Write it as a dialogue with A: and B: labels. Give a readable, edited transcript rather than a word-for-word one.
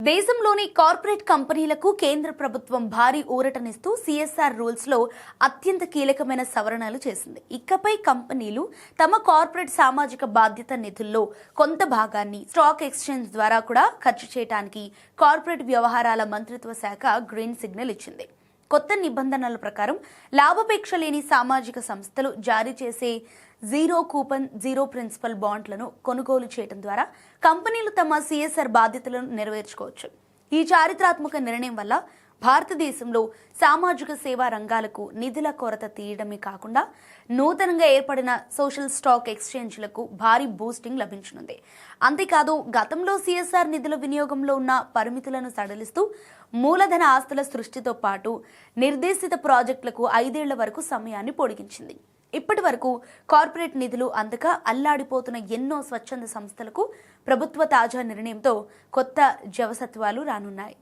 A: దేశంలోని కార్పొరేట్ కంపెనీలకు కేంద్ర ప్రభుత్వం భారీ ఊరటనిస్తూ సిఎస్ఆర్ రూల్స్ లో అత్యంత కీలకమైన సవరణలు చేసింది. ఇకపై కంపెనీలు తమ కార్పొరేట్ సామాజిక బాధ్యత నిధుల్లో కొంత భాగాన్ని స్టాక్ ఎక్స్చేంజ్ ద్వారా కూడా ఖర్చు చేయడానికి కార్పొరేట్ వ్యవహారాల మంత్రిత్వ శాఖ గ్రీన్ సిగ్నల్ ఇచ్చింది. కొత్త నిబంధనల ప్రకారం లాభాపేక్ష లేని సామాజిక సంస్థలు జారీ చేసే జీరో కూపన్, జీరో ప్రిన్సిపల్ బాండ్లను కొనుగోలు చేయడం ద్వారా కంపెనీలు తమ సిఎస్ఆర్ బాధ్యతలను నెరవేర్చుకోవచ్చు. ఈ చారిత్రాత్మక నిర్ణయం వల్ల భారతదేశంలో సామాజిక సేవా రంగాలకు నిధుల కొరత తీయడమే కాకుండా నూతనంగా ఏర్పడిన సోషల్ స్టాక్ ఎక్స్చేంజ్లకు భారీ బూస్టింగ్ లభించనుంది. అంతేకాదు, గతంలో సిఎస్ఆర్ నిధుల వినియోగంలో ఉన్న పరిమితులను సడలిస్తూ మూలధన ఆస్తుల సృష్టితో పాటు నిర్దేశిత ప్రాజెక్టులకు 5 ఏళ్ల వరకు సమయాన్ని పొడిగించింది. ఇప్పటి వరకు కార్పొరేట్ నిధులు అందక అల్లాడిపోతున్న ఎన్నో స్వచ్ఛంద సంస్థలకు ప్రభుత్వ తాజా నిర్ణయంతో కొత్త జవసత్వాలు రానున్నాయి.